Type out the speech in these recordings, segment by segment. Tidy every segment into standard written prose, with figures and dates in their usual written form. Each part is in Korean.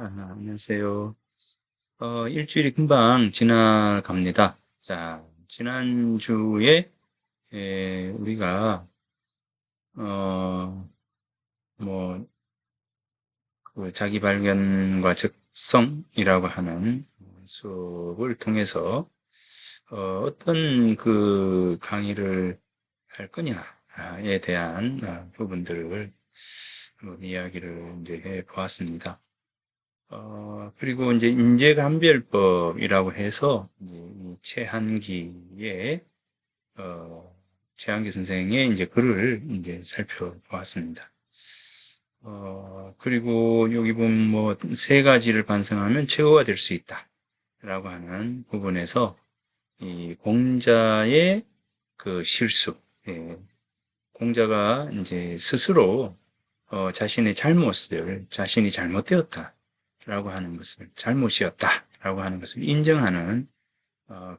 안녕하세요. 일주일이 금방 지나갑니다. 자, 지난주에, 우리가, 어, 뭐, 그 자기 발견과 적성이라고 하는 수업을 통해서, 어떤 그 강의를 할 거냐에 대한 부분들을 한번 이야기를 이제 해 보았습니다. 그리고 이제 인재감별법이라고 해서 이제 이 최한기의 최한기 선생의 이제 글을 이제 살펴보았습니다. 그리고 여기 보면 뭐 세 가지를 반성하면 최고가 될 수 있다라고 하는 부분에서 이 공자의 그 실수, 예, 공자가 이제 스스로 자신의 잘못을 자신이 잘못되었다라고 하는 것을 잘못이었다라고 하는 것을 인정하는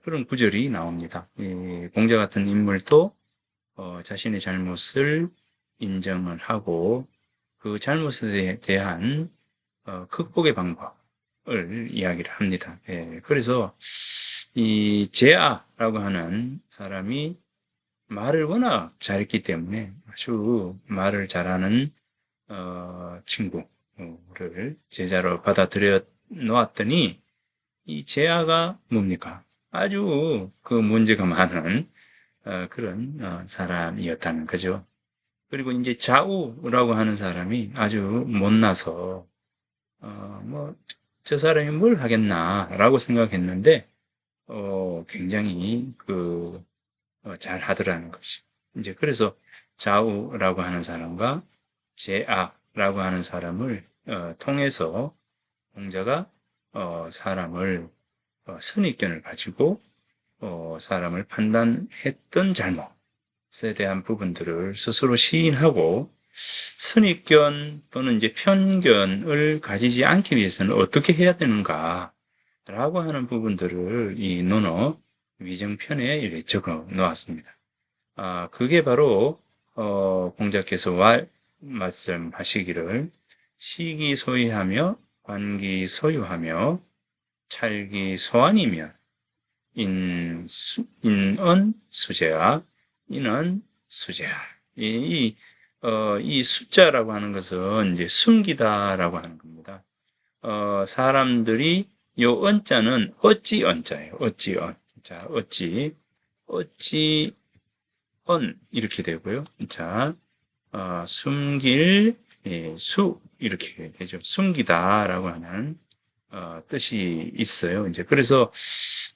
그런 구절이 나옵니다. 이 공자 같은 인물도 자신의 잘못을 인정을 하고 그 잘못에 대한 극복의 방법을 이야기를 합니다. 예, 그래서 이 제아라고 하는 사람이 말을 워낙 잘했기 때문에 아주 말을 잘하는 친구를 제자로 받아들여 놓았더니 이 제아가 뭡니까? 아주 그 문제가 많은 그런 사람이었다는 거죠. 그리고 이제 자우라고 하는 사람이 아주 못나서 뭐 저 사람이 뭘 하겠나라고 생각했는데 굉장히 잘 하더라는 것이. 이제 그래서 자우라고 하는 사람과 제아라고 하는 사람을 통해서 공자가 사람을 선입견을 가지고 사람을 판단했던 잘못에 대한 부분들을 스스로 시인하고 선입견 또는 이제 편견을 가지지 않기 위해서는 어떻게 해야 되는가 라고 하는 부분들을 이 논어 위정편에 이렇게 적어 놓았습니다. 그게 바로 공자께서 말씀하시기를 시기소이하며 관기소유하며 찰기소환이며 인언 수재야 인언 수재야 이 숫자라고 하는 것은 이제 숨기다라고 하는 겁니다. 사람들이 요 언자는 어찌 언자예요. 어찌 언. 자, 어찌 언 이렇게 되고요. 자, 숨길 수 이렇게 되죠. 숨기다라고 하는 뜻이 있어요. 이제 그래서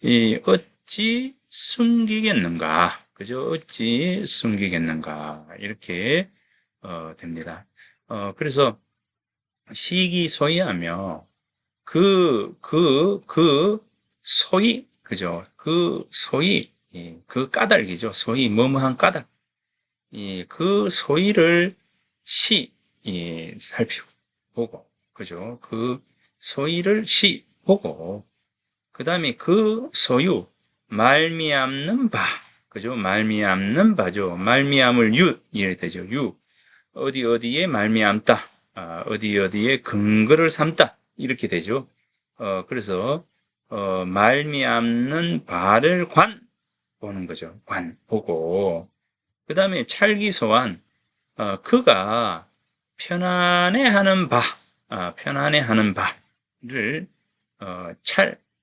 이 어찌 숨기겠는가, 그죠? 어찌 숨기겠는가 이렇게 됩니다. 그래서 시기소이하며 그 소위, 그죠? 그 소위, 그 까닭이죠. 소위, 뭐뭐한 까닭. 그 소위를 살펴보고, 그죠? 그 소위를 보고, 그 다음에 그 소유, 말미암는 바, 그죠? 말미암는 바죠. 말미암을 이래 되죠. 어디에 말미암다. 어디 어디에 근거를 삼다. 이렇게 되죠. 그래서 말미암는 바를 보는 거죠. 보고. 그 다음에 찰기소환, 그가 편안해하는 편안해하는 바를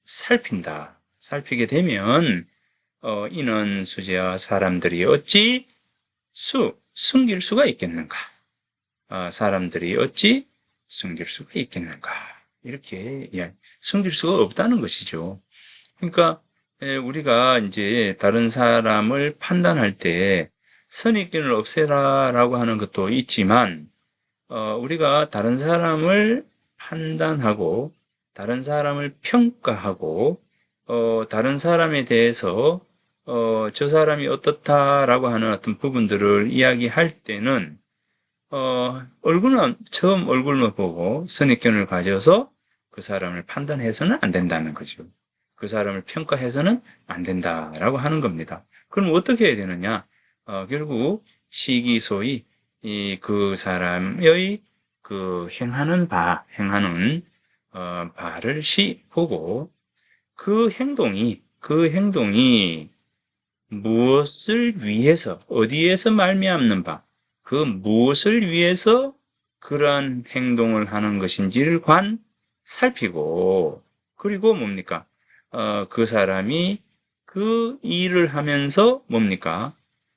살핀다. 살피게 되면 이는 수재와 사람들이 어찌 숨길 수가 있겠는가? 사람들이 어찌 숨길 수가 있겠는가? 이렇게 숨길 수가 없다는 것이죠. 그러니까 우리가 이제 다른 사람을 판단할 때 선입견을 없애라라고 하는 것도 있지만 우리가 다른 사람을 판단하고 다른 사람을 평가하고 다른 사람에 대해서 저 사람이 어떻다라고 하는 어떤 부분들을 이야기할 때는 처음 얼굴만 보고 선입견을 가져서 그 사람을 판단해서는 안 된다는 거죠. 그 사람을 평가해서는 안 된다라고 하는 겁니다. 그럼 어떻게 해야 되느냐? 결국 시기소이 그 사람의 행하는 바를 보고 그 행동이 무엇을 위해서, 어디에서 말미암는 바, 그 무엇을 위해서 그러한 행동을 하는 것인지를 살피고, 그리고 뭡니까? 그 사람이 그 일을 하면서 뭡니까?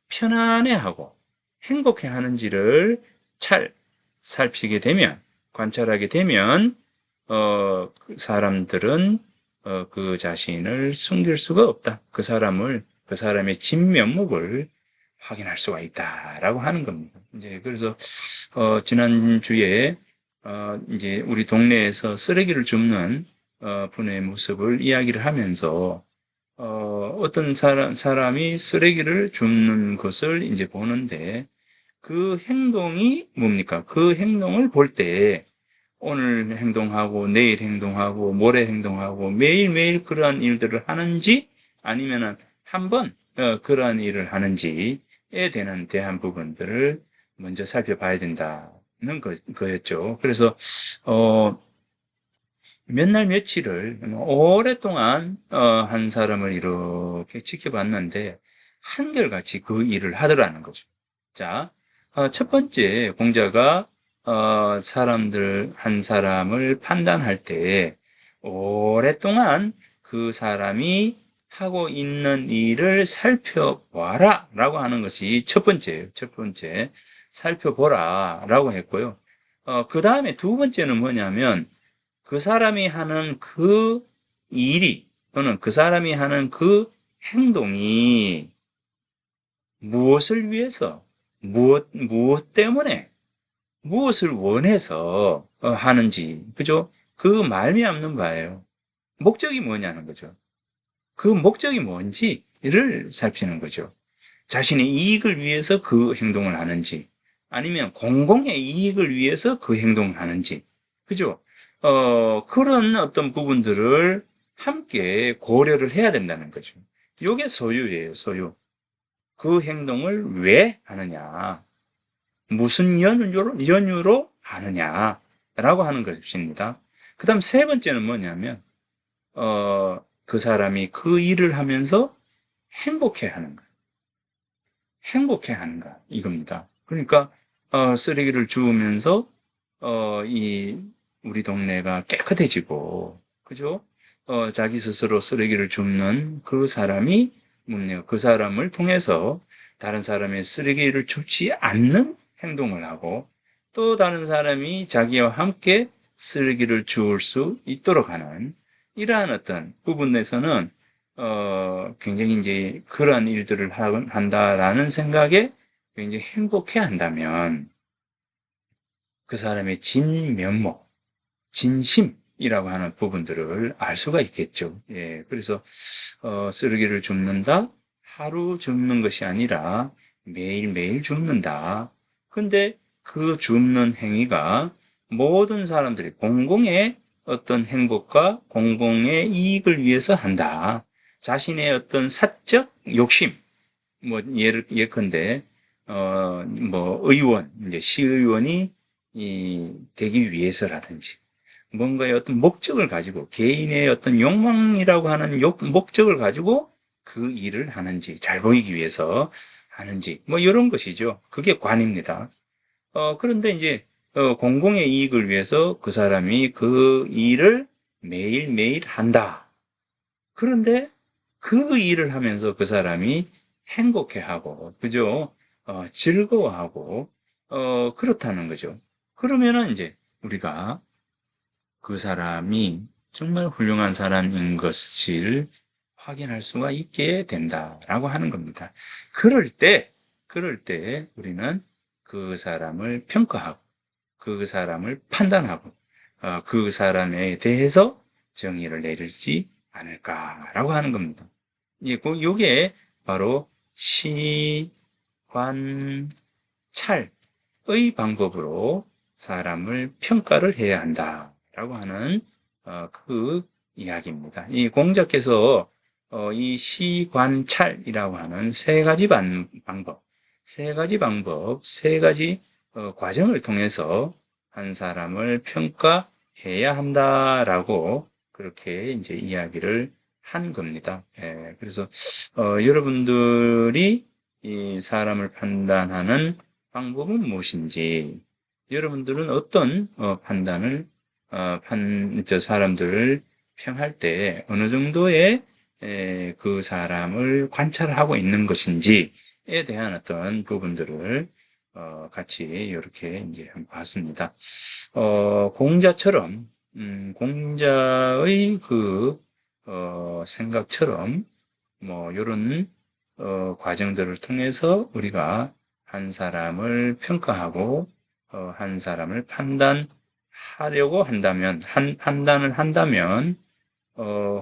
편안해하고 행복해 하는지를 잘 살피게 되면, 관찰하게 되면, 그 사람들은 그 자신을 숨길 수가 없다. 그 사람의 진면목을 확인할 수가 있다라고 하는 겁니다. 이제 그래서 지난주에 이제 우리 동네에서 쓰레기를 줍는 분의 모습을 이야기를 하면서 어떤 사람이 쓰레기를 줍는 것을 이제 보는데 그 행동이 뭡니까? 그 행동을 볼 때 오늘 행동하고 내일 행동하고 모레 행동하고 매일매일 그러한 일들을 하는지 아니면은 한번 그러한 일을 하는지에 대한 부분들을 먼저 살펴봐야 된다는 거였죠. 그래서 몇 날 며칠을 오랫동안 한 사람을 이렇게 지켜봤는데 한결같이 그 일을 하더라는 거죠. 자, 첫 번째 공자가 한 사람을 판단할 때 오랫동안 그 사람이 하고 있는 일을 살펴봐라 라고 하는 것이 첫 번째예요. 첫 번째, 살펴보라 라고 했고요. 그 다음에 두 번째는 뭐냐면 그 사람이 하는 그 일이 또는 그 사람이 하는 그 행동이 무엇을 위해서, 무엇 때문에, 무엇을 원해서 하는지, 그죠? 그 말미암는 바예요. 목적이 뭐냐는 거죠. 그 목적이 뭔지를 살피는 거죠. 자신의 이익을 위해서 그 행동을 하는지, 아니면 공공의 이익을 위해서 그 행동을 하는지, 그죠? 그런 어떤 부분들을 함께 고려를 해야 된다는 거죠. 이게 소유예요, 소유. 그 행동을 왜 하느냐, 무슨 연유로 하느냐라고 하는 것입니다. 그 다음 세 번째는 뭐냐면, 그 사람이 그 일을 하면서 행복해 하는가, 이겁니다. 그러니까, 쓰레기를 주우면서, 이, 우리 동네가 깨끗해지고, 그죠? 자기 스스로 쓰레기를 줍는 그 사람이, 그 사람을 통해서 다른 사람의 쓰레기를 줍지 않는 행동을 하고, 또 다른 사람이 자기와 함께 쓰레기를 주울 수 있도록 하는, 이러한 어떤 부분에서는 굉장히 이제 그러한 일들을 한다라는 생각에 굉장히 행복해 한다면 그 사람의 진면목, 진심이라고 하는 부분들을 알 수가 있겠죠. 예, 그래서 쓰레기를 줍는다, 하루 줍는 것이 아니라 매일매일 줍는다. 근데 그 줍는 행위가 모든 사람들이 공공의 어떤 행복과 공공의 이익을 위해서 한다. 자신의 어떤 사적 욕심, 뭐 예컨대 뭐 의원, 이제 시의원이 되기 위해서라든지 뭔가의 어떤 목적을 가지고 개인의 어떤 욕망이라고 하는 목적을 가지고 그 일을 하는지, 잘 보이기 위해서 하는지, 뭐 이런 것이죠. 그게 관입니다. 그런데 이제 공공의 이익을 위해서 그 사람이 그 일을 매일매일 한다. 그런데 그 일을 하면서 그 사람이 행복해하고, 그죠? 즐거워하고, 그렇다는 거죠. 그러면은 이제 우리가 그 사람이 정말 훌륭한 사람인 것을 확인할 수가 있게 된다라고 하는 겁니다. 그럴 때 우리는 그 사람을 평가하고, 그 사람을 판단하고, 그 사람에 대해서 정의를 내리지 않을까라고 하는 겁니다. 이게 바로 시관찰의 방법으로 사람을 평가를 해야 한다라고 하는 그 이야기입니다. 이 공자께서 이 시관찰이라고 하는 세 가지 방법, 세 가지 과정을 통해서 한 사람을 평가해 해야 한다라고 그렇게 이제 이야기를 한 겁니다. 예, 그래서 여러분들이 이 사람을 판단하는 방법은 무엇인지, 여러분들은 어떤 판단을 사람들을 평할 때 어느 정도의 그 사람을 관찰하고 있는 것인지에 대한 어떤 부분들을 같이 이렇게 이제 한번 봤습니다. 공자처럼, 공자의 그, 생각처럼, 뭐, 요런, 과정들을 통해서 우리가 한 사람을 평가하고, 한 사람을 판단하려고 한다면, 판단을 한다면,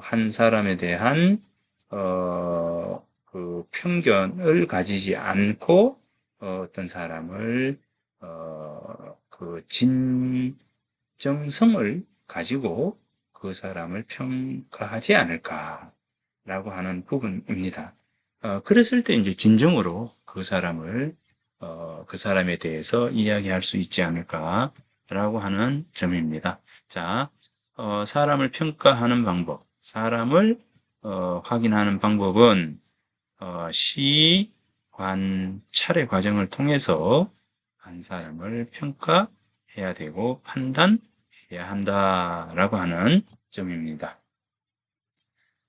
한 사람에 대한, 그 편견을 가지지 않고, 어떤 사람을, 그 진정성을 가지고 그 사람을 평가하지 않을까라고 하는 부분입니다. 그랬을 때 이제 진정으로 그 사람을, 그 사람에 대해서 이야기할 수 있지 않을까라고 하는 점입니다. 자, 사람을 평가하는 방법, 사람을 확인하는 방법은 시, 관찰의 과정을 통해서 한 사람을 평가해야 되고 판단해야 한다라고 하는 점입니다.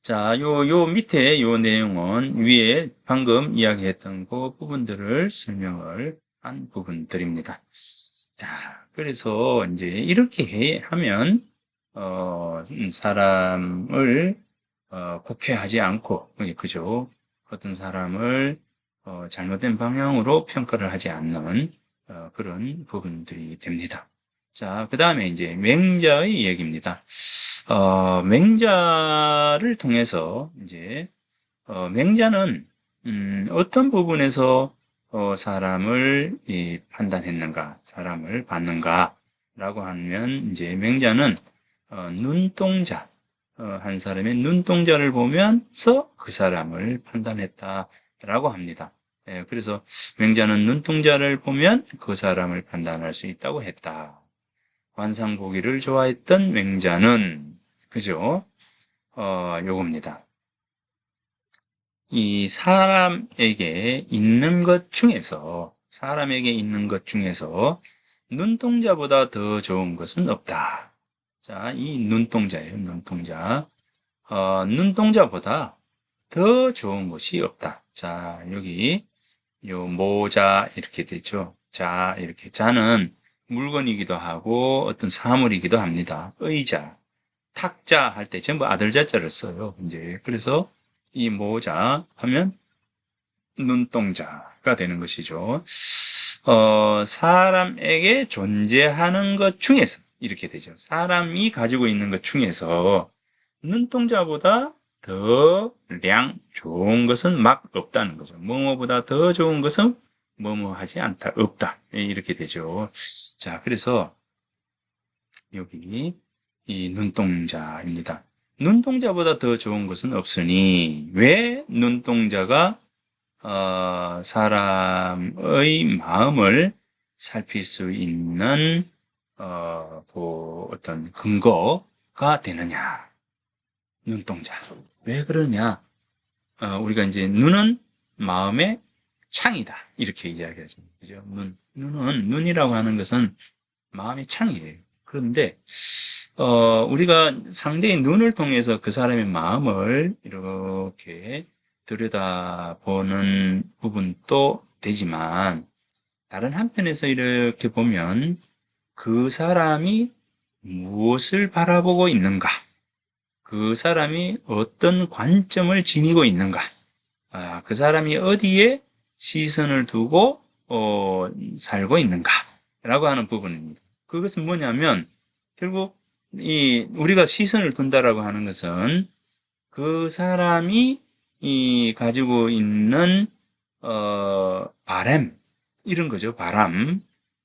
자, 요 밑에 요 내용은 위에 방금 이야기했던 그 부분들을 설명을 한 부분들입니다. 자, 그래서 이제 이렇게 하면, 사람을, 국회하지 않고, 그죠? 어떤 사람을, 잘못된 방향으로 평가를 하지 않는, 그런 부분들이 됩니다. 자, 그 다음에 이제 맹자의 얘기입니다. 맹자를 통해서 이제 맹자는 어떤 부분에서 사람을 판단했는가, 사람을 봤는가라고 하면 이제 맹자는 눈동자, 한 사람의 눈동자를 보면서 그 사람을 판단했다라고 합니다. 예, 그래서 맹자는 눈동자를 보면 그 사람을 판단할 수 있다고 했다. 관상보기를 좋아했던 맹자는, 그죠? 요겁니다. 이 사람에게 있는 것 중에서, 눈동자보다 더 좋은 것은 없다. 자, 이 눈동자예요, 눈동자. 눈동자보다 더 좋은 것이 없다. 자, 여기, 요 모자 이렇게 되죠. 자, 이렇게. 자는 물건이기도 하고 어떤 사물이기도 합니다. 의자, 탁자 할 때 전부 아들자자를 써요. 이제 그래서 이 모자 하면 눈동자가 되는 것이죠. 사람에게 존재하는 것 중에서 이렇게 되죠. 사람이 가지고 있는 것 중에서 눈동자보다 더 좋은 것은 막 없다는 거죠. 뭐뭐보다 더 좋은 것은 뭐뭐 하지 않다, 없다. 이렇게 되죠. 자, 그래서 여기 이 눈동자입니다. 눈동자보다 더 좋은 것은 없으니 왜 눈동자가 사람의 마음을 살필 수 있는 그 어떤 근거가 되느냐? 눈동자. 왜 그러냐? 우리가 이제 눈은 마음의 창이다. 이렇게 이야기하죠. 그죠? 눈이라고 하는 것은 마음의 창이에요. 그런데, 우리가 상대의 눈을 통해서 그 사람의 마음을 이렇게 들여다보는 부분도 되지만, 다른 한편에서 이렇게 보면 그 사람이 무엇을 바라보고 있는가? 그 사람이 어떤 관점을 지니고 있는가? 그 사람이 어디에 시선을 두고 살고 있는가? 라고 하는 부분입니다. 그것은 뭐냐면 결국 우리가 시선을 둔다라고 하는 것은 그 사람이 가지고 있는 바람 이런 거죠. 바람,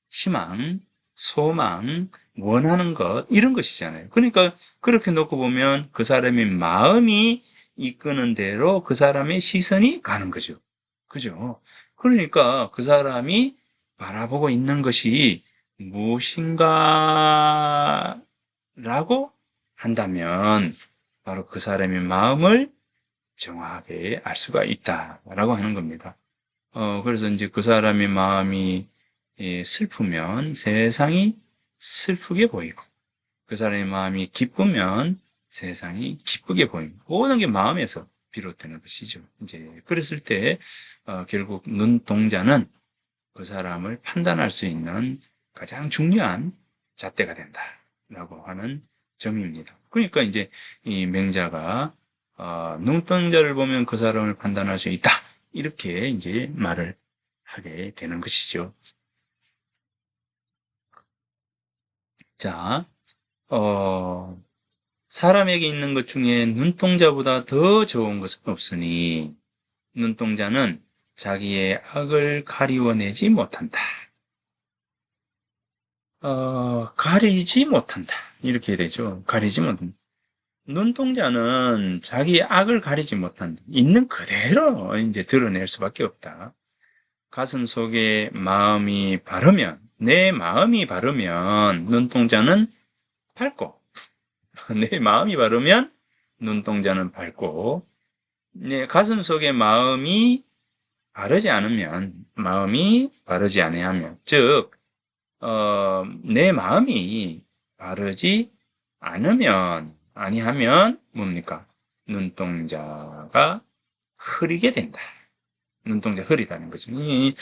희망, 소망, 원하는 것 이런 것이잖아요. 그러니까 그렇게 놓고 보면 그 사람의 마음이 이끄는 대로 그 사람의 시선이 가는 거죠. 그죠? 그러니까 그 사람이 바라보고 있는 것이 무엇인가 라고 한다면 바로 그 사람의 마음을 정확하게 알 수가 있다라고 하는 겁니다. 그래서 이제 그 사람의 마음이 슬프면 세상이 슬프게 보이고, 그 사람의 마음이 기쁘면 세상이 기쁘게 보이고, 모든 게 마음에서 비롯되는 것이죠. 이제 그랬을 때 결국 눈동자는 그 사람을 판단할 수 있는 가장 중요한 잣대가 된다라고 하는 점입니다. 그러니까 이제 이 맹자가 눈동자를 보면 그 사람을 판단할 수 있다. 이렇게 이제 말을 하게 되는 것이죠. 자, 사람에게 있는 것 중에 눈동자보다 더 좋은 것은 없으니 눈동자는 자기의 악을 가리워내지 못한다. 가리지 못한다. 이렇게 되죠. 가리지 못한다. 눈동자는 자기의 악을 가리지 못한다. 있는 그대로 이제 드러낼 수밖에 없다. 가슴 속에 마음이 바르면, 내 마음이 바르면 눈동자는 밝고, 내 마음이 바르면 눈동자는 밝고, 내 가슴 속에 마음이 바르지 않으면, 마음이 바르지 아니하면, 즉, 내 마음이 바르지 않으면, 아니하면 뭡니까? 눈동자가 흐리게 된다. 눈동자 흐리다는 거죠. 이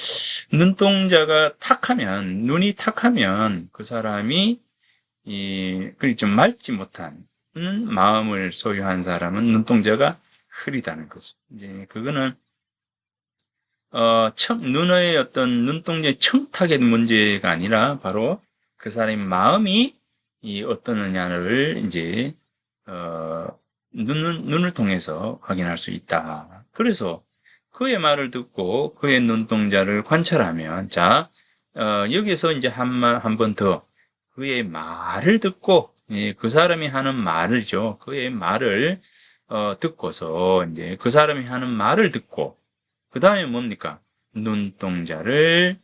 눈동자가 탁하면, 눈이 탁하면 그 사람이 좀 맑지 못한 마음을 소유한 사람은 눈동자가 흐리다는 거죠. 이제 그거는 눈의 어떤 눈동자의 청탁의 문제가 아니라 바로 그 사람의 마음이 어떠느냐를 이제 눈을 통해서 확인할 수 있다. 그래서 그의 말을 듣고 그의 눈동자를 관찰하면, 자, 여기서 이제 한 번 더 그의 말을 듣고, 그 사람이 하는 말을죠. 그의 말을 듣고서 이제 그 사람이 하는 말을 듣고, 그 다음에 뭡니까? 눈동자를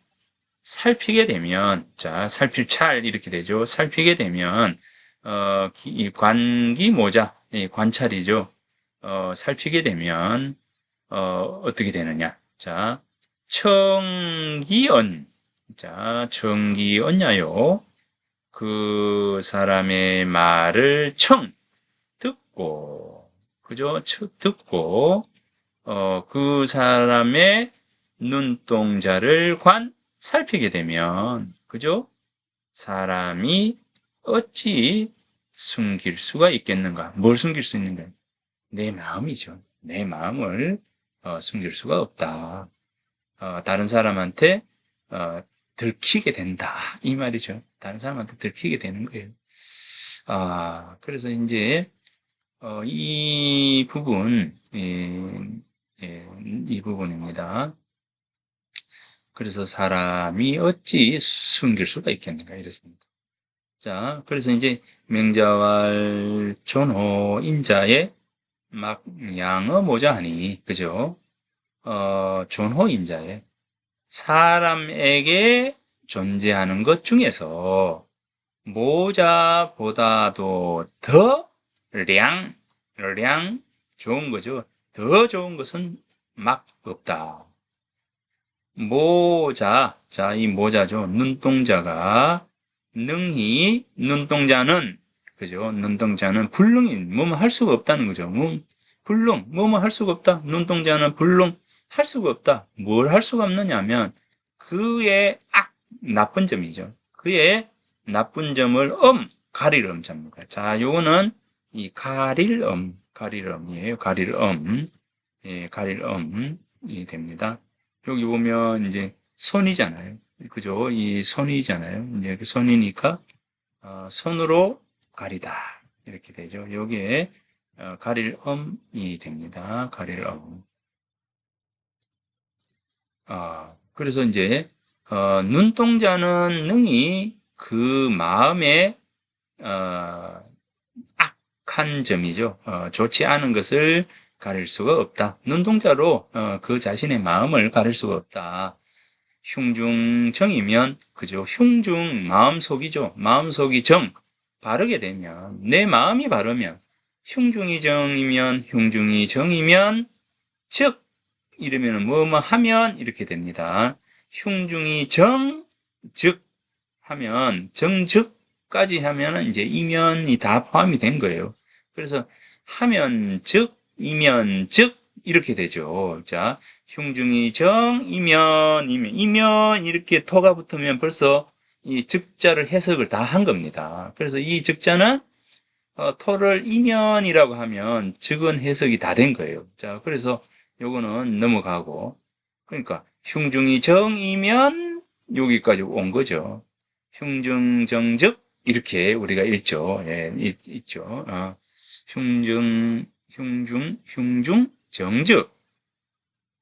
살피게 되면, 자, 살필 찰 이렇게 되죠. 살피게 되면 이 관기모자, 관찰이죠. 살피게 되면 어떻게 되느냐? 자, 청기언. 자, 청기언야요. 그 사람의 말을 듣고, 그죠? 듣고, 그 사람의 눈동자를 살피게 되면, 그죠? 사람이 어찌 숨길 수가 있겠는가? 뭘 숨길 수 있는가? 내 마음이죠. 내 마음을 숨길 수가 없다. 다른 사람한테 들키게 된다. 이 말이죠. 다른 사람한테 들키게 되는 거예요. 그래서 이제 이 부분, 이 부분입니다. 그래서 사람이 어찌 숨길 수가 있겠는가 이랬습니다. 자, 그래서 이제 명자왈 존호 인자의 막 양어 모자하니, 그죠? 존호 인자의 사람에게 존재하는 것 중에서 모자보다도 더 좋은 거죠. 더 좋은 것은 막 없다. 자, 이 모자죠. 눈동자가 능히, 눈동자는, 그죠? 눈동자는 뭐뭐 할 수가 없다는 거죠. 뭐뭐 할 수가 없다. 눈동자는 할 수가 없다. 뭘 할 수가 없느냐면, 그의 나쁜 점이죠. 그의 나쁜 점을 가릴 엄자입니다. 자, 요거는 이 가릴엄이에요. 가릴엄이 됩니다. 여기 보면 이제 손이잖아요. 그죠? 이 손이잖아요. 이제 그 손이니까 손으로 가리다 이렇게 되죠. 여기에 가릴엄이 됩니다. 가릴엄. 그래서 이제 눈동자는 능히 그 마음의 악한 점이죠. 좋지 않은 것을 가릴 수가 없다. 눈동자로 그 자신의 마음을 가릴 수가 없다. 흉중정이면, 그죠? 흉중 마음속이죠. 마음속이 정, 바르게 되면, 내 마음이 바르면, 흉중이 정이면, 흉중이 정이면, 즉, 이러면 뭐뭐 하면 이렇게 됩니다. 흉중이 정, 즉 하면, 정즉까지 하면은 이제 이면이 다 포함이 된 거예요. 그래서 하면 즉, 이면 즉, 이렇게 되죠. 자, 흉중이 정, 이면 이렇게 토가 붙으면 벌써 이 즉자를 해석을 다 한 겁니다. 그래서 이 즉자는 토를 이면이라고 하면 즉은 해석이 다 된 거예요. 자, 그래서 요거는 넘어가고, 그러니까 흉중이 정이면 여기까지 온 거죠. 흉중 정즉 이렇게 우리가 읽죠. 예, 있죠. 흉중 정즉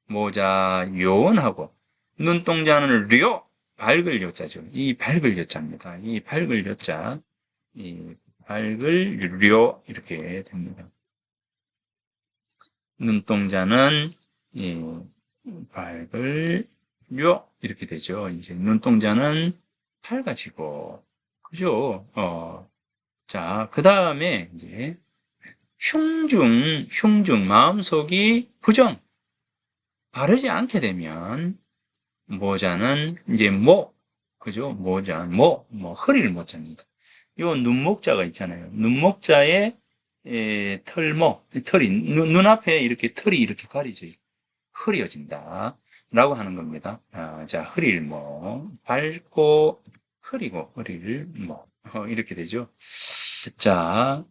모자 요원하고 눈동자는 료 밝을 요자죠. 이 밝을 요자입니다. 이 밝을 요자, 이 밝을 료 이렇게 됩니다. 눈동자는 이 밝을 료 이렇게 되죠. 이제 눈동자는 밝아지고 그죠? 자, 그 다음에 이제 흉중 마음속이 부정 바르지 않게 되면 모자는 이제 그죠? 뭐 허리를 모자입니다. 요 눈목자가 있잖아요. 눈목자에 털이 눈앞에 이렇게 털이 이렇게 가려져 있고 흐려진다 라고 하는 겁니다. 자, 흐릴모 밝고 흐리고 흐릴모 이렇게 되죠. 자,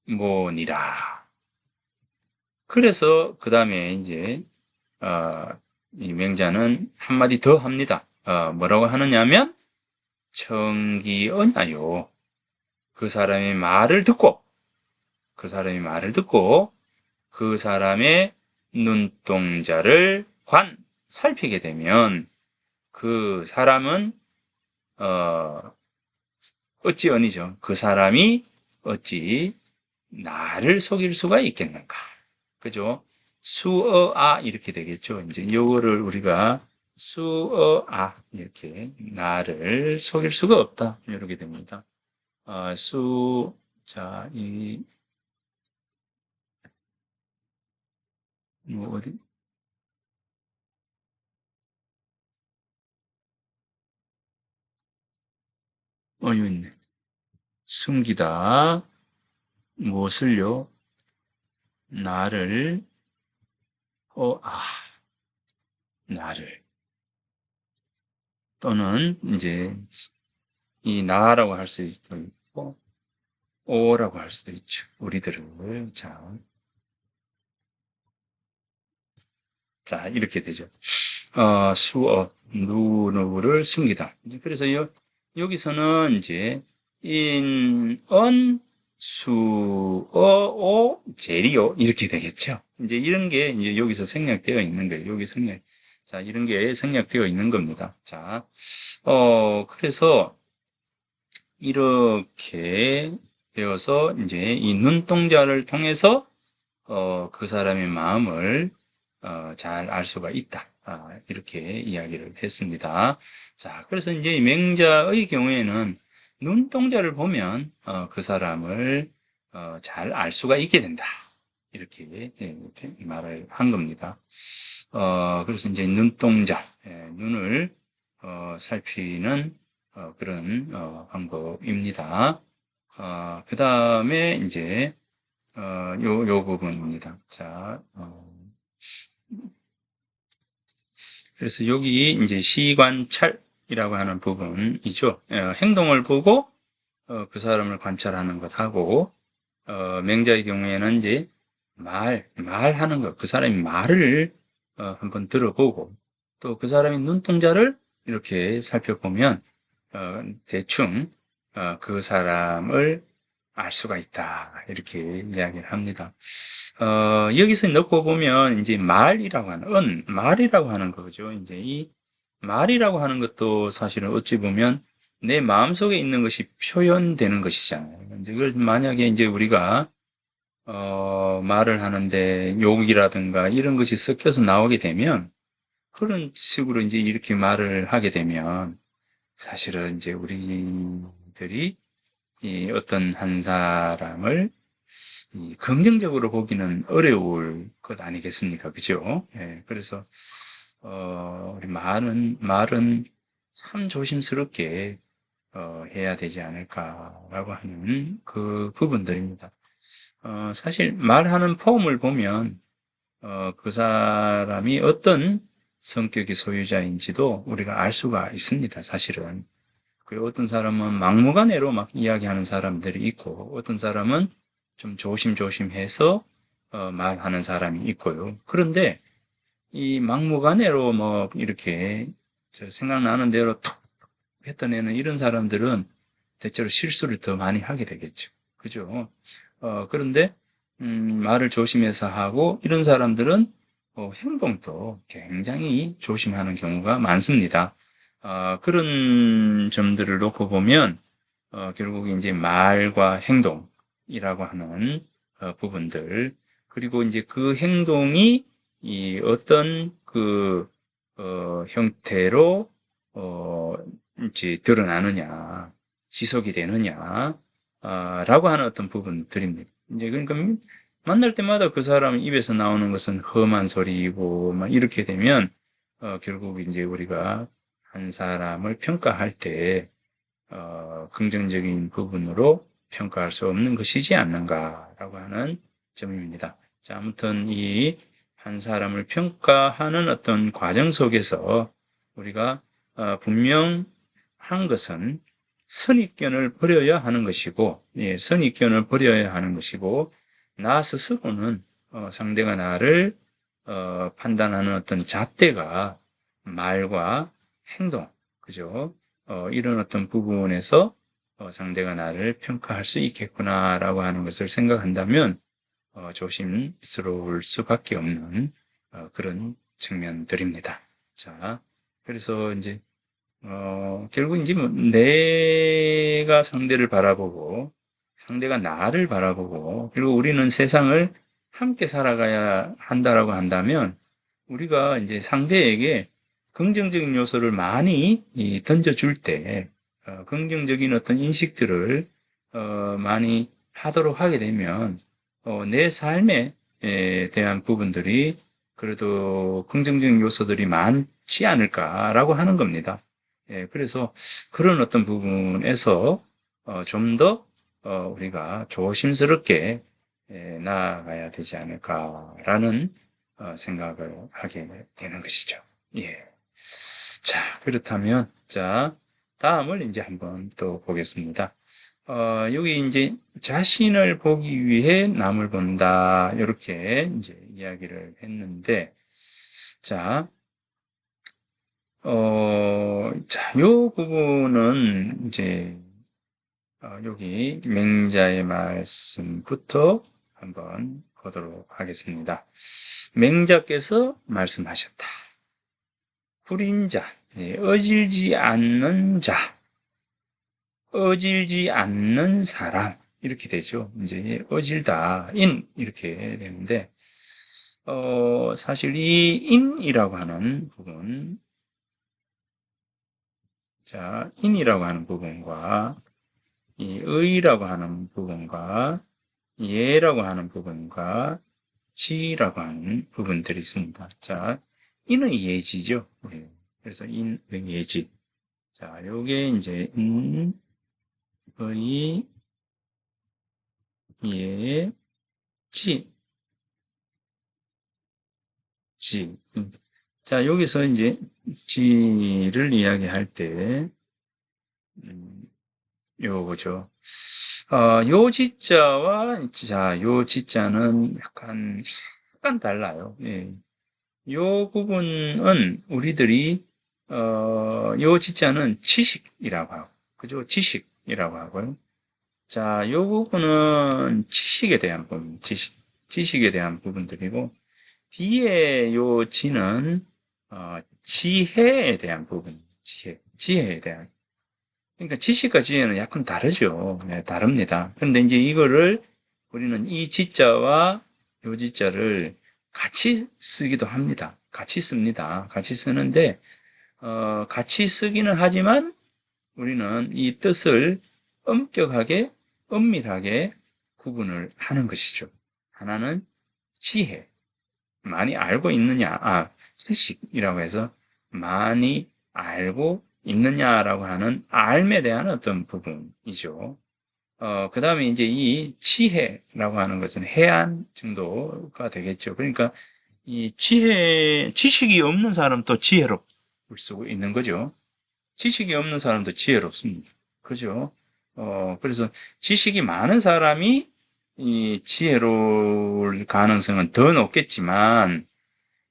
뭐니라. 그래서 그 다음에 이제 이 맹자는 한마디 더 합니다. 뭐라고 하느냐면 청기언야요. 그 사람의 말을 듣고 그 사람의 눈동자를 살피게 되면 그 사람은 어찌언이죠. 그 사람이 어찌 나를 속일 수가 있겠는가. 그죠? 수어아 이렇게 되겠죠. 이제 요거를 우리가 수어아 이렇게 나를 속일 수가 없다. 이렇게 됩니다. 자, 어디? 여기 있네. 숨기다. 무엇을요? 나를, 어, 아, 나를. 또는, 이제, 이 나라고 할 수도 있고, 오라고 할 수도 있죠. 우리들을. 자, 이렇게 되죠. 누구를 숨기다. 그래서 여기서는 이제, 오, 제리오. 이렇게 되겠죠. 이제 이런 게 이제 여기서 생략되어 있는 거예요. 자, 이런 게 생략되어 있는 겁니다. 자, 그래서 이렇게 되어서 이제 이 눈동자를 통해서 그 사람의 마음을 잘 알 수가 있다. 이렇게 이야기를 했습니다. 자, 그래서 이제 맹자의 경우에는 눈동자를 보면 그 사람을 잘 알 수가 있게 된다. 이렇게 말을 한 겁니다. 그래서 이제 눈동자, 눈을 살피는 그런 방법입니다. 그 다음에 이제 요 부분입니다. 자, 그래서 여기 이제 시관찰이라고 하는 부분이죠. 행동을 보고 그 사람을 관찰하는 것하고 맹자의 경우에는 이제 말하는 것, 그 사람이 말을 한번 들어보고 또 그 사람의 눈동자를 이렇게 살펴보면 대충 그 사람을 알 수가 있다. 이렇게 이야기를 합니다. 여기서 넣고 보면 이제 말이라고 하는 거죠. 이제 이 말이라고 하는 것도 사실은 어찌 보면 내 마음속에 있는 것이 표현되는 것이잖아요. 이제 그래서 만약에 이제 우리가 말을 하는데 욕이라든가 이런 것이 섞여서 나오게 되면 그런 식으로 이제 이렇게 말을 하게 되면 사실은 이제 우리들이 사람들이 이 어떤 한 사람을 긍정적으로 보기는 어려울 것 아니겠습니까? 그죠? 예, 그래서, 우리 말은 참 조심스럽게, 해야 되지 않을까라고 하는 그 부분들입니다. 사실 말하는 폼을 보면, 그 사람이 어떤 성격의 소유자인지도 우리가 알 수가 있습니다, 사실은. 그리고 어떤 사람은 막무가내로 막 이야기하는 사람들이 있고, 어떤 사람은 좀 조심조심해서 말하는 사람이 있고요. 그런데 이 막무가내로 뭐 이렇게 저 생각나는 대로 톡 뱉어내는 이런 사람들은 대체로 실수를 더 많이 하게 되겠죠. 그죠? 그런데 말을 조심해서 하고 이런 사람들은 행동도 굉장히 조심하는 경우가 많습니다. 그런 점들을 놓고 보면 결국 이제 말과 행동이라고 하는 부분들 그리고 이제 그 행동이 이 어떤 그 형태로 이제 드러나느냐 지속이 되느냐 라고 하는 어떤 부분들입니다. 이제 그러니까 만날 때마다 그 사람 입에서 나오는 것은 험한 소리이고 막 이렇게 되면 결국 이제 우리가 한 사람을 평가할 때 긍정적인 부분으로 평가할 수 없는 것이지 않는가라고 하는 점입니다. 자, 아무튼 이 한 사람을 평가하는 어떤 과정 속에서 우리가 분명한 것은 선입견을 버려야 하는 것이고, 예, 선입견을 버려야 하는 것이고, 나 스스로는 상대가 나를 판단하는 어떤 잣대가 말과 행동, 그죠? 이런 어떤 부분에서 상대가 나를 평가할 수 있겠구나라고 하는 것을 생각한다면 조심스러울 수밖에 없는 그런 측면들입니다. 자, 그래서 이제 결국 이제 뭐 내가 상대를 바라보고 상대가 나를 바라보고 그리고 우리는 세상을 함께 살아가야 한다라고 한다면 우리가 이제 상대에게 긍정적인 요소를 많이 던져줄 때 긍정적인 어떤 인식들을 많이 하도록 하게 되면 내 삶에 대한 부분들이 그래도 긍정적인 요소들이 많지 않을까라고 하는 겁니다. 예, 그래서 그런 어떤 부분에서 좀 더 우리가 조심스럽게 나아가야 되지 않을까라는 생각을 하게 되는 것이죠. 예. 자, 그렇다면, 자, 다음을 이제 한번 또 보겠습니다. 여기 이제 자신을 보기 위해 남을 본다. 이렇게 이제 이야기를 했는데, 자, 자, 요 부분은 이제, 여기 맹자의 말씀부터 한번 보도록 하겠습니다. 맹자께서 말씀하셨다. 불인 자, 예, 어질지 않는 자, 어질지 않는 사람 이렇게 되죠. 이제 어질다, 인 이렇게 되는데 사실 이 인이라고 하는 부분, 자 인이라고 하는 부분과 이 의라고 하는 부분과 예라고 하는 부분과 지라고 하는 부분들이 있습니다. 자, 인의 예지죠. 예. 그래서 인의 예지. 자, 요게 이제 의, 예, 지, 지. 자, 여기서 이제 지를 이야기할 때, 요거죠. 요 지자와, 자, 요 지자는 약간 달라요. 예. 요 부분은 우리들이, 요 지자는 지식이라고 하고, 그죠? 지식이라고 하고요. 자, 요 부분은 지식에 대한 부분, 지식에 대한 부분들이고, 뒤에 요 지는, 지혜에 대한 부분, 지혜에 대한. 그러니까 지식과 지혜는 약간 다르죠. 네, 다릅니다. 그런데 이제 이거를 우리는 이 지자와 요 지자를 같이 쓰기도 합니다. 같이 씁니다. 같이 쓰는데, 같이 쓰기는 하지만 우리는 이 뜻을 엄격하게, 엄밀하게 구분을 하는 것이죠. 하나는 지혜, 많이 알고 있느냐, 지식이라고 해서 많이 알고 있느냐라고 하는 알에 대한 어떤 부분이죠. 그 다음에 이제 이 지혜라고 하는 것은 해안 정도가 되겠죠. 그러니까 이 지식이 없는 사람도 지혜로울 수 있는 거죠. 지식이 없는 사람도 지혜롭습니다. 그죠? 그래서 지식이 많은 사람이 이 지혜로울 가능성은 더 높겠지만,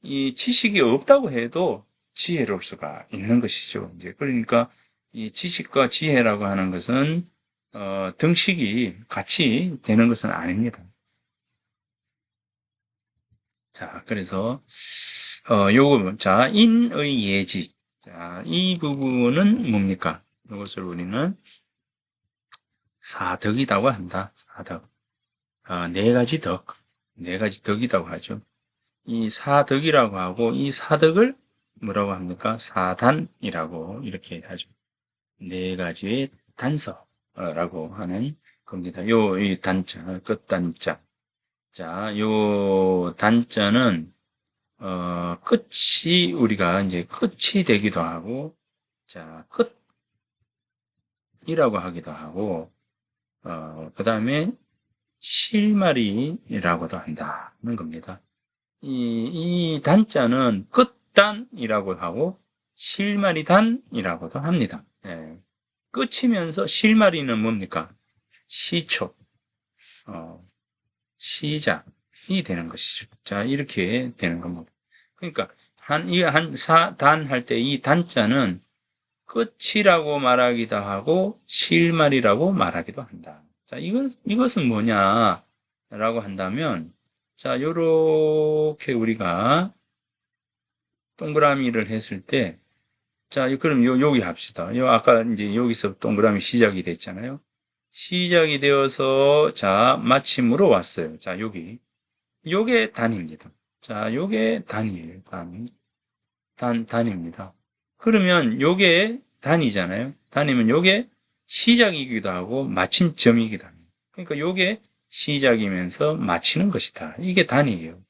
이 지식이 없다고 해도 지혜로울 수가 있는 것이죠. 이제 그러니까 이 지식과 지혜라고 하는 것은 등식이 같이 되는 것은 아닙니다. 자, 그래서 요거 자, 인의 예지. 자, 이 부분은 뭡니까? 이것을 우리는 사덕이라고 한다. 사덕. 네 가지 덕. 네 가지 덕이라고 하죠. 이 사덕이라고 하고 이 사덕을 뭐라고 합니까? 사단이라고 이렇게 하죠. 네 가지의 단서라고 하는 겁니다. 이 단자, 끝단자. 자, 요 단자는 끝이 우리가 이제 끝이 되기도 하고, 자, 끝이라고 하기도 하고, 그 다음에 실마리라고도 한다는 겁니다. 이 단자는 끝단이라고 하고 실마리단이라고도 합니다. 예. 끝이면서 실마리는 뭡니까? 시초, 시작이 되는 것이죠. 자, 이렇게 되는 겁니다. 그러니까 단 할 때 이 단자는 끝이라고 말하기도 하고 실말이라고 말하기도 한다. 자, 이것은 뭐냐라고 한다면, 자, 요렇게 우리가 동그라미를 했을 때, 자, 그럼 여기 합시다. 아까 이제 여기서 동그라미 시작이 됐잖아요. 시작이 되어서, 자, 마침으로 왔어요. 자, 여기. 요게 단입니다. 자, 요게 단이에요. 단입니다. 그러면 요게 단이잖아요. 단이면 요게 시작이기도 하고 마침점이기도 합니다. 그러니까 요게 시작이면서 마치는 것이다. 이게 단이에요.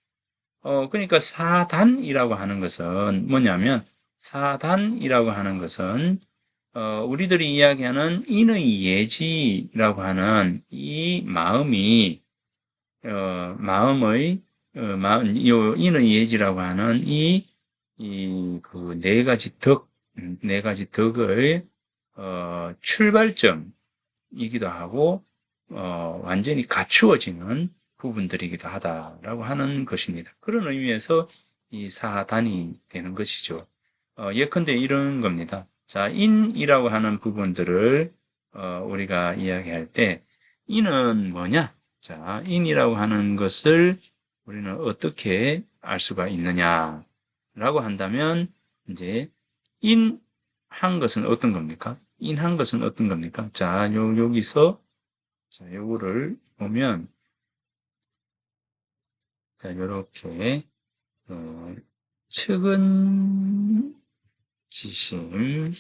그러니까 사단이라고 하는 것은 뭐냐면, 사단이라고 하는 것은 우리들이 이야기하는 인의 예지라고 하는 이 마음이 마음의 요 인의 예지라고 하는 그 네 가지 네 가지 덕의 출발점이기도 하고 완전히 갖추어지는 부분들이기도 하다라고 하는 것입니다. 그런 의미에서 이 사단이 되는 것이죠. 예컨대 이런 겁니다. 자, 인이라고 하는 부분들을 우리가 이야기할 때 인은 뭐냐? 자, 인이라고 하는 것을 우리는 어떻게 알 수가 있느냐라고 한다면, 이제 인한 것은 어떤 겁니까? 인한 것은 어떤 겁니까? 자, 여기서 자, 요거를 보면, 자, 요렇게 측은 지심,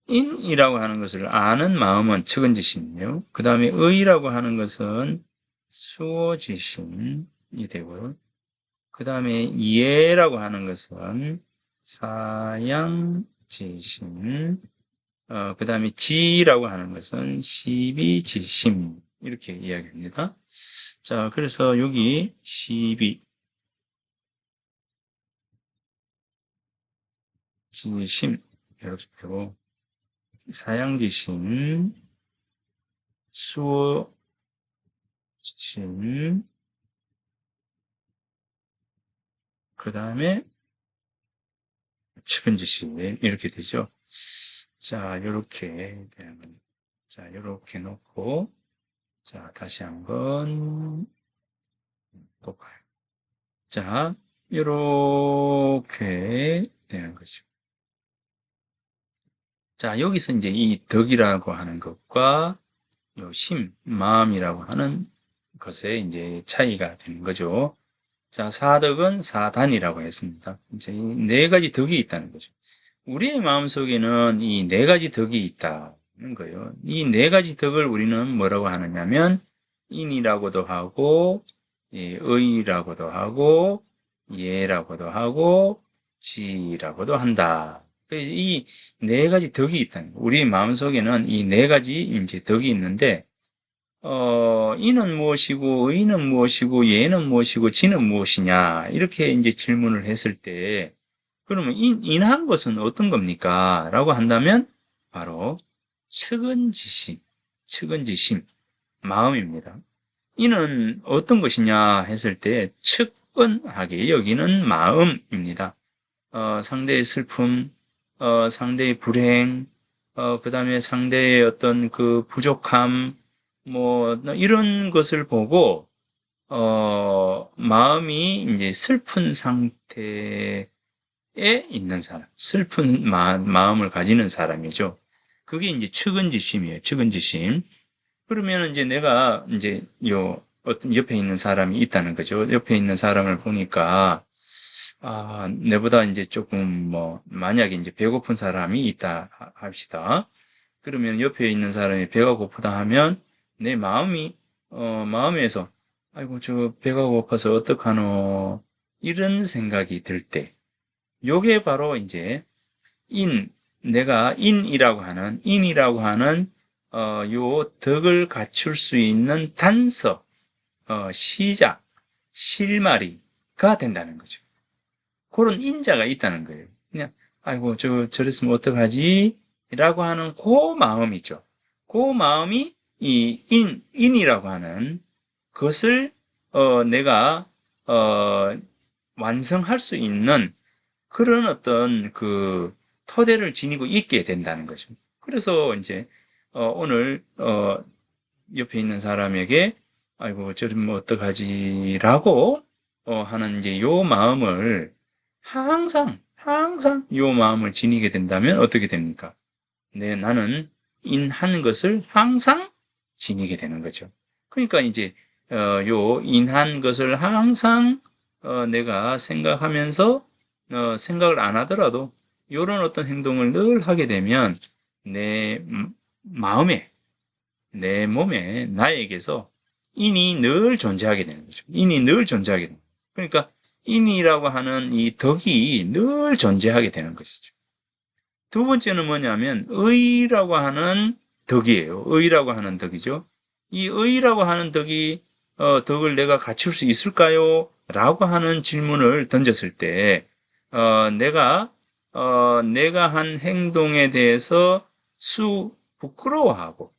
인이라고 하는 것을 아는 마음은 측은지심이에요. 그 다음에 의라고 하는 것은 수호지심이 되고요. 그 다음에 예라고 하는 것은 사양지심, 그 다음에 지라고 하는 것은 시비지심, 이렇게 이야기합니다. 자, 그래서 여기 시비, 지심, 이렇게 되고, 사양지심, 수호지심, 그 다음에 측은지심, 이렇게 되죠. 자, 이렇게 되는 겁니다. 자, 이렇게 놓고, 자, 다시 한번 볼까요? 자, 이렇게 되는 거죠. 자, 여기서 이제 이 덕이라고 하는 것과 요 마음이라고 하는 것에 이제 차이가 되는 거죠. 자, 사덕은 사단이라고 했습니다. 이제 이 네 가지 덕이 있다는 거죠. 우리의 마음속에는 이 네 가지 덕이 있다는 거예요. 이 네 가지 덕을 우리는 뭐라고 하느냐면 인이라고도 하고 의라고도 하고 예라고도 하고 지라고도 한다. 이 네 가지 덕이 있다는 거예요. 우리 마음속에는 이 네 가지 이제 덕이 있는데 이는 무엇이고 의는 무엇이고 예는 무엇이고 지는 무엇이냐 이렇게 이제 질문을 했을 때 그러면 인한 것은 어떤 겁니까? 라고 한다면 바로 측은지심, 측은지심, 마음입니다. 이는 어떤 것이냐 했을 때 측은하게 여기는 마음입니다. 상대의 슬픔, 상대의 불행, 그 다음에 상대의 어떤 그 부족함, 뭐 이런 것을 보고 마음이 이제 슬픈 상태에 있는 사람, 슬픈 마음을 가지는 사람이죠. 그게 이제 측은지심이에요. 측은지심. 그러면 이제 내가 이제 요 어떤 옆에 있는 사람이 있다는 거죠. 옆에 있는 사람을 보니까 내보다 이제 조금 뭐 만약에 이제 배고픈 사람이 있다 합시다. 그러면 옆에 있는 사람이 배가 고프다 하면 내 마음이 마음에서 아이고 저 배가 고파서 어떡하노 이런 생각이 들 때 요게 바로 이제 내가 인이라고 하는 요 덕을 갖출 수 있는 단서, 시작, 실마리가 된다는 거죠. 그런 인자가 있다는 거예요. 그냥 아이고 저랬으면 어떡하지? 라고 하는 그 마음이죠. 그 마음이 이 인이라고 하는 것을 내가 완성할 수 있는 그런 어떤 그 토대를 지니고 있게 된다는 거죠. 그래서 이제 오늘 옆에 있는 사람에게 아이고 저러면 어떡하지라고 하는 이제 요 마음을 항상 요 마음을 지니게 된다면 어떻게 됩니까? 네, 나는 인한 것을 항상 지니게 되는 거죠. 그러니까 이제 요 인한 것을 항상 내가 생각하면서 생각을 안 하더라도 이런 어떤 행동을 늘 하게 되면 내 마음에 내 몸에 나에게서 인이 늘 존재하게 되는 거죠. 인이 늘 존재하게 되는 거죠. 그러니까 인이라고 하는 이 덕이 늘 존재하게 되는 것이죠. 두 번째는 뭐냐면 의라고 하는 덕이에요. 의라고 하는 덕이죠. 이 의라고 하는 덕이 덕을 내가 갖출 수 있을까요? 라고 하는 질문을 던졌을 때 내가 한 행동에 대해서 부끄러워하고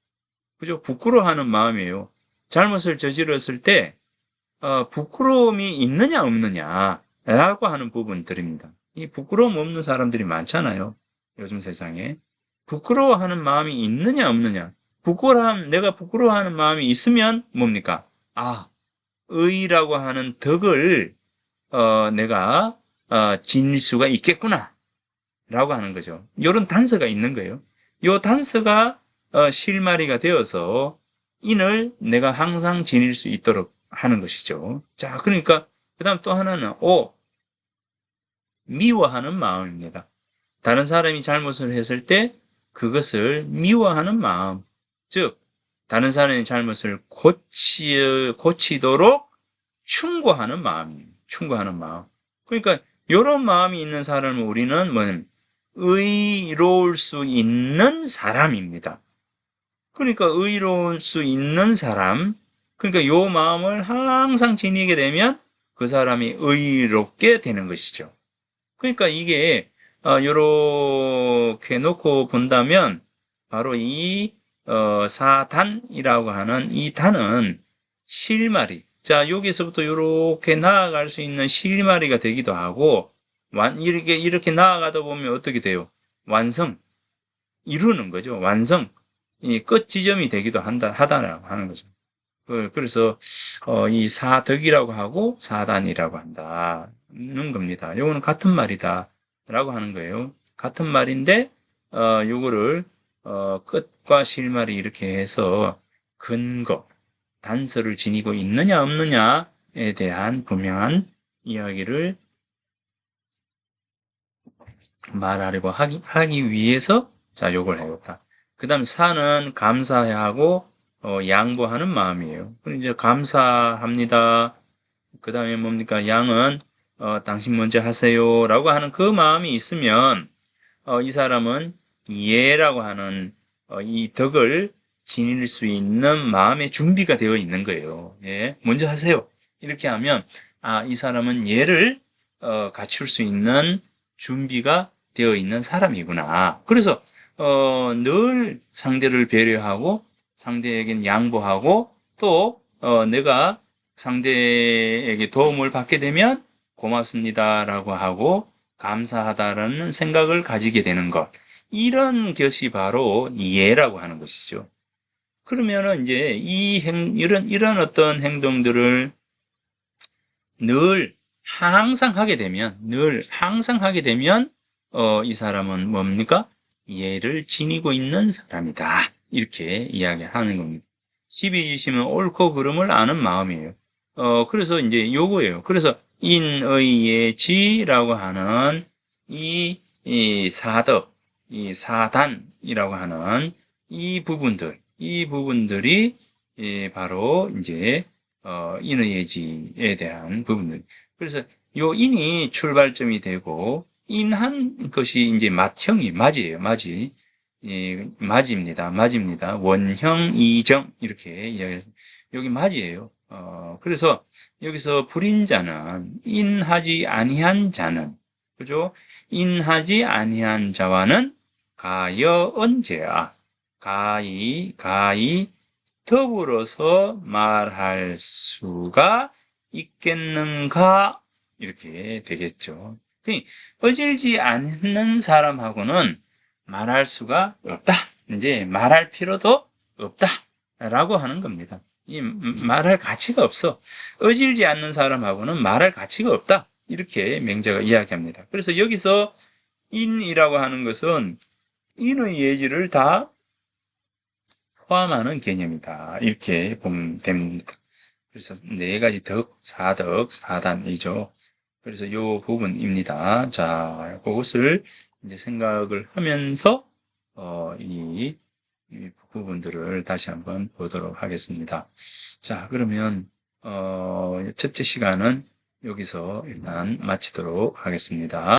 그죠? 부끄러워하는 마음이에요. 잘못을 저질렀을 때 부끄러움이 있느냐 없느냐라고 하는 부분들입니다. 이 부끄러움 없는 사람들이 많잖아요. 요즘 세상에. 부끄러워하는 마음이 있느냐 없느냐. 내가 부끄러워하는 마음이 있으면 뭡니까? 의라고 하는 덕을 내가 지닐 수가 있겠구나 라고 하는 거죠. 이런 단서가 있는 거예요. 이 단서가 실마리가 되어서 인을 내가 항상 지닐 수 있도록 하는 것이죠. 자, 그러니까 그 다음 또 하나는 미워하는 마음입니다. 다른 사람이 잘못을 했을 때 그것을 미워하는 마음, 즉 다른 사람의 잘못을 고치도록 충고하는 마음이에요. 충고하는 마음. 그러니까 이런 마음이 있는 사람을 우리는 뭐냐면 의로울 수 있는 사람입니다. 그러니까 의로울 수 있는 사람, 그러니까 요 마음을 항상 지니게 되면 그 사람이 의롭게 되는 것이죠. 그러니까 이게 요렇게 놓고 본다면 바로 이 사단이라고 하는 이 단은 실마리. 자, 여기서부터 요렇게 나아갈 수 있는 실마리가 되기도 하고 이렇게 나아가다 보면 어떻게 돼요? 완성, 이루는 거죠. 완성, 이 끝 지점이 되기도 하다라고 하는 거죠. 그래서 이 사덕이라고 하고 사단이라고 한다는 겁니다. 요거는 같은 말이다라고 하는 거예요. 같은 말인데 요거를 끝과 실말이 이렇게 해서 근거, 단서를 지니고 있느냐 없느냐에 대한 분명한 이야기를 말하려고 하기 위해서 자 요걸 해봤다. 그 다음에 사는 감사하고 양보하는 마음이에요. 그럼 이제 감사합니다. 그 다음에 뭡니까? 양은 당신 먼저 하세요 라고 하는 그 마음이 있으면 이 사람은 예라고 하는 이 덕을 지닐 수 있는 마음의 준비가 되어 있는 거예요. 예, 먼저 하세요. 이렇게 하면 이 사람은 예를 갖출 수 있는 준비가 되어 있는 사람이구나. 그래서 늘 상대를 배려하고 상대에겐 양보하고 또 내가 상대에게 도움을 받게 되면 고맙습니다라고 하고 감사하다라는 생각을 가지게 되는 것. 이런 것이 바로 이해라고 하는 것이죠. 그러면은 이제 이런 어떤 행동들을 늘 항상 하게 되면, 이 사람은 뭡니까? 이해를 지니고 있는 사람이다. 이렇게 이야기하는 겁니다. 십이지심은 옳고 그름을 아는 마음이에요. 그래서 이제 요거예요. 그래서 인의예지라고 하는 이 사덕, 이 사단이라고 하는 이 부분들이 바로 이제 인의예지에 대한 부분들. 그래서 요 인이 출발점이 되고 인한 것이 이제 맞이에요. 맞입니다. 원형, 이정 이렇게 이야기해서 여기 맞이에요. 그래서 여기서 불인자는 인하지 아니한 자는 그죠? 인하지 아니한 자와는 가여언제야. 가히 더불어서 말할 수가 있겠는가? 이렇게 되겠죠. 어질지 않는 사람하고는 말할 수가 없다. 이제 말할 필요도 없다. 라고 하는 겁니다. 말할 가치가 없어. 어질지 않는 사람하고는 말할 가치가 없다. 이렇게 명제가 이야기합니다. 그래서 여기서 인이라고 하는 것은 인의 예지를 다 포함하는 개념이다. 이렇게 보면 됩니다. 그래서 네 가지 덕, 사덕, 사단이죠. 그래서 이 부분입니다. 자, 그것을 이제 생각을 하면서 이 부분들을 다시 한번 보도록 하겠습니다. 자, 그러면 첫째 시간은 여기서 일단 마치도록 하겠습니다.